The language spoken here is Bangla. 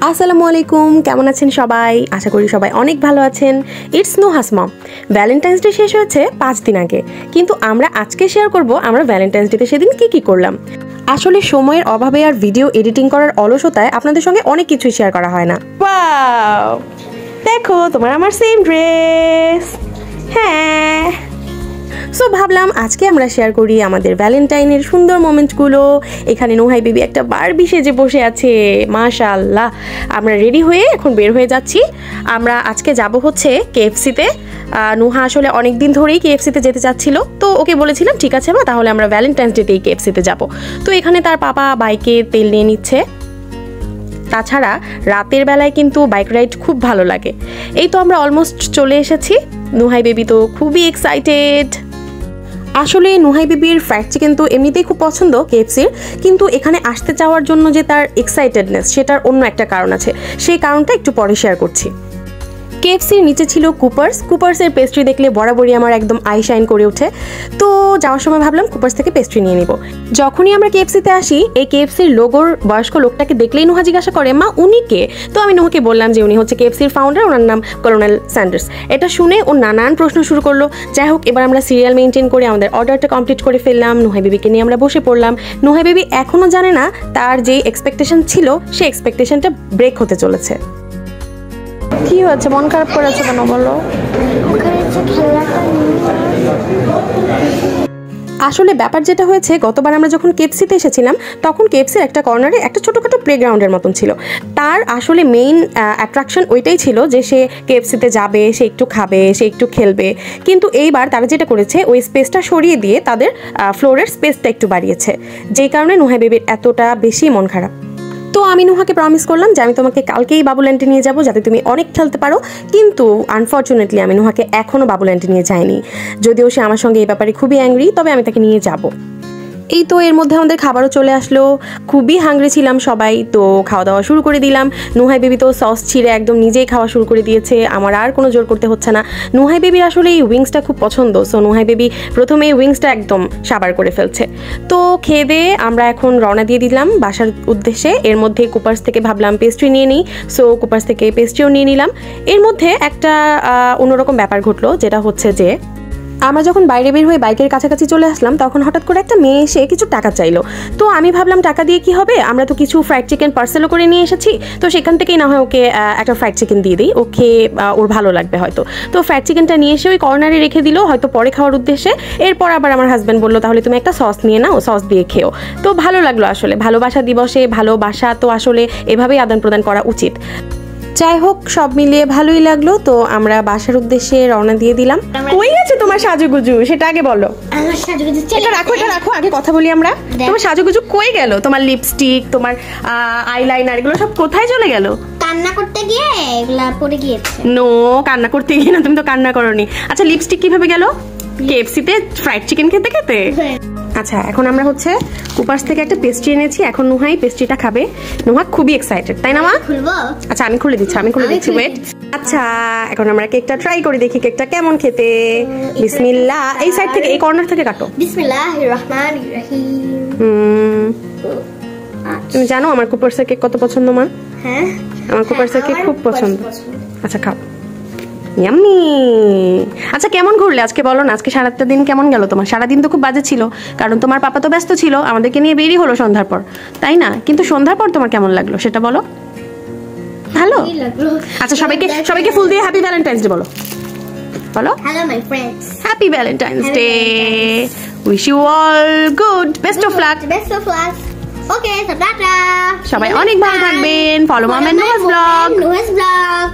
আসসালামু আলাইকুম, কেমন আছেন সবাই? আশা করি সবাই অনেক ভালো আছেন। It's Nuhash mom. Valentine's Day শেষ হয়েছে 5 দিন আগে, কিন্তু আমরা আজকে শেয়ার করব আমরা ভ্যালেন্টাইন্স ডেতে সেদিন কি করলাম। আসলে সময়ের অভাবে আর ভিডিও এডিটিং করার অলসতায় আপনাদের সঙ্গে অনেক কিছুই শেয়ার করা হয় না। ওয়াও, দেখো তোমার আমার সেম ড্রেস। হ্যাঁ, সো ভাবলাম আজকে আমরা শেয়ার করি আমাদের ভ্যালেন্টাইনের সুন্দর মোমেন্টসগুলো। এখানে নুহাই বেবি একটা বারবি সেজে বসে আছে, মাশাআল্লাহ। আমরা রেডি হয়ে এখন বের হয়ে যাচ্ছি। আমরা আজকে যাব হচ্ছে কেএফসিতে। নুহা আসলে অনেক দিন ধরেই কেএফসিতে যেতে চাচ্ছিল, তো ওকে বলেছিলাম ঠিক আছে মা, তাহলে আমরা ভ্যালেন্টাইন্স ডেতেই কেএফসিতে যাব। তো এখানে তার পাপা বাইকে তেল নিয়ে নিচ্ছে। তাছাড়া রাতের বেলায় কিন্তু বাইক রাইড খুব ভালো লাগে। এই তো আমরা অলমোস্ট চলে এসেছি। নুহাই বেবি তো খুবই এক্সাইটেড। আসলে নুহাই বেবির ফ্রাইড চিকেন তো এমনিতেই খুব পছন্দ কেএফসির, কিন্তু এখানে আসতে চাওয়ার জন্য যে তার এক্সাইটেডনেস, সেটার অন্য একটা কারণ আছে। সেই কারণটা একটু পরে শেয়ার করছি। কেএফসির নিচে ছিল কুপার্সের পেস্ট্রি দেখলে বরাবরই আমার একদম আই শাইন করে ওঠে। তো যাওয়ার সময় ভাবলাম কুপার্স থেকে পেস্ট্রি নিয়ে নিব। যখনই আমরা কেএফসিতে আসি, এই কেএফসির লোগোর বয়স্ক লোকটাকে দেখলেই নুহা জিজ্ঞাসা করে মা উনি কে। তো আমি নুহাকে বললাম যে উনি হচ্ছে কেএফসির ফাউন্ডার, ওনার নাম কলোনেল স্যান্ডার্স। এটা শুনে ও নানান প্রশ্ন শুরু করলো। যাই হোক, এবার আমরা সিরিয়াল মেনটেন করে আমাদের অর্ডারটা কমপ্লিট করে ফেললাম। নুহাই বেবিকে নিয়ে আমরা বসে পড়লাম। নুহাই বেবি এখনও জানে না তার যে এক্সপেকটেশন ছিল সেই এক্সপেকটেশনটা ব্রেক হতে চলেছে। কি হচ্ছে, মন খারাপ করেছে কেন বলো? আসলে ব্যাপার যেটা হয়েছে, গতবার আমরা যখন কেএফসিতে এসেছিলাম তখন কেএফসির একটা কর্নারে একটা ছোটোখাটো প্লেগ্রাউন্ডের মতন ছিল। তার আসলে মেইন অ্যাট্রাকশন ওইটাই ছিল যে সে কেএফসিতে যাবে, সে একটু খাবে, সে একটু খেলবে। কিন্তু এইবার তারা যেটা করেছে, ওই স্পেসটা সরিয়ে দিয়ে তাদের ফ্লোরের স্পেসটা একটু বাড়িয়েছে, যেই কারণে নুহাই বেবির এতটা বেশি মন খারাপ। তো আমি নুহাকে প্রমিস করলাম যে আমি তোমাকে কালকেই বাবুল্যান্ডে নিয়ে যাব, যাতে তুমি অনেক খেলতে পারো। কিন্তু আনফর্চুনেটলি আমি নুহাকে এখনও বাবুল্যান্ডে নিয়ে যাইনি। যদিও সে আমার সঙ্গে এই ব্যাপারে খুবই অ্যাংরি, তবে আমি তাকে নিয়ে যাব। এই তো এর মধ্যে আমাদের খাবারও চলে আসলো। খুবই হাংরি ছিলাম সবাই, তো খাওয়া দাওয়া শুরু করে দিলাম। নুহাই বেবি তো সস ছিঁড়ে একদম নিজেই খাওয়া শুরু করে দিয়েছে, আমার আর কোনো জোর করতে হচ্ছে না। নুহাই বেবির আসলে এই উইংসটা খুব পছন্দ, সো নুহাই বেবি প্রথমে এই উইংসটা একদম সাবার করে ফেলছে। তো খেয়ে দিয়ে আমরা এখন রওনা দিয়ে দিলাম বাসার উদ্দেশ্যে। এর মধ্যে কুপার্স থেকে ভাবলাম পেস্ট্রি নিয়ে নিই, সো কুপার্স থেকে পেস্ট্রিও নিয়ে নিলাম। এর মধ্যে একটা অন্যরকম ব্যাপার ঘটলো, যেটা হচ্ছে যে আমরা যখন বাইরে বের হয়ে বাইকের কাছাকাছি চলে আসলাম, তখন হঠাৎ করে একটা মেয়ে এসে কিছু টাকা চাইলো। তো আমি ভাবলাম টাকা দিয়ে কি হবে, আমরা তো কিছু ফ্রাইড চিকেন পার্সেলও করে নিয়ে এসেছি, তো সেখান থেকেই না হয় ওকে একটা ফ্রাইড চিকেন দিয়ে দিই, ওকে ওর ভালো লাগবে হয়তো। তো ফ্রাইড চিকেনটা নিয়ে এসে ওই কর্নারে রেখে দিল, হয়তো পরে খাওয়ার উদ্দেশ্যে। এরপর আবার আমার হাজব্যান্ড বললো তাহলে তুমি একটা সস নিয়ে নাও, সস দিয়ে খেও। তো ভালো লাগলো। আসলে ভালোবাসা দিবসে ভালোবাসা তো আসলে এভাবেই আদান প্রদান করা উচিত। যাই হোক, সব মিলিয়ে ভালোই লাগলো। তো আমরা বাসার উদ্দেশ্যে রওনা দিয়ে দিলাম। কই গেছে তোমার সাজুগুজু, সেটা আগে বলো। এটা রাখো, এটা রাখো, আগে কথা বলি আমরা। তোমার সাজুগুজু কই গেল? তোমার লিপস্টিক, তোমার আইলাইনার, এগুলো সব কোথায় চলে গেল? কান্না করতে গিয়ে এগুলা পড়ে গিয়েছে। নো, কান্না করতে গিয়ে না, তুমি তো কান্না করোনি। আচ্ছা, লিপস্টিক কিভাবে গেল? কেএফসিতে ফ্রাইড চিকেন খেতে খেতে। আচ্ছা, এখন আমরা হচ্ছে কুপার্স থেকে একটা পেস্ট্রি এনেছি। এখন নুহাই পেস্ট্রিটা খাবে। নুহা খুবই এক্সাইটেড, তাই না মা? আচ্ছা, আমি খুলে দিচ্ছি, ওয়েট। আচ্ছা, এখন আমরা কেকটা ট্রাই করে দেখি কেকটা কেমন খেতে। বিসমিল্লাহ। এই সাইড থেকে, এই কর্নার থেকে কাটো। বিসমিল্লাহির রাহমানির রহিম। তুমি জানো আমার কুপার্সের কেক কত পছন্দ মা? হ্যাঁ, আমার কুপার্সের কেক খুব পছন্দ। আচ্ছা, খাও। ইয়াম্মি। আচ্ছা, কেমন ঘুরলে আজকে বলো না? আজকে সারাটা দিন কেমন গেল তোমার? সারাদিন তো খুব বাজে ছিল, কারণ তোমার পাপা তো ব্যস্ত ছিল, আমাদেরকে নিয়ে বেরিয়ে হলো সন্ধ্যার পর, তাই না? কিন্তু সন্ধ্যার পর তোমার কেমন লাগলো সেটা বলো। ভালো লাগলো। আচ্ছা, সবাইকে ফুল দিয়ে হ্যাপি ভ্যালেন্টাইন্স ডে বলো। বলো, hello my friends, happy Valentine's Day, wish you all good, best of luck. Okay, tata. সবাই অনেক ভালো থাকবেন। Follow mom and Nuhash blog.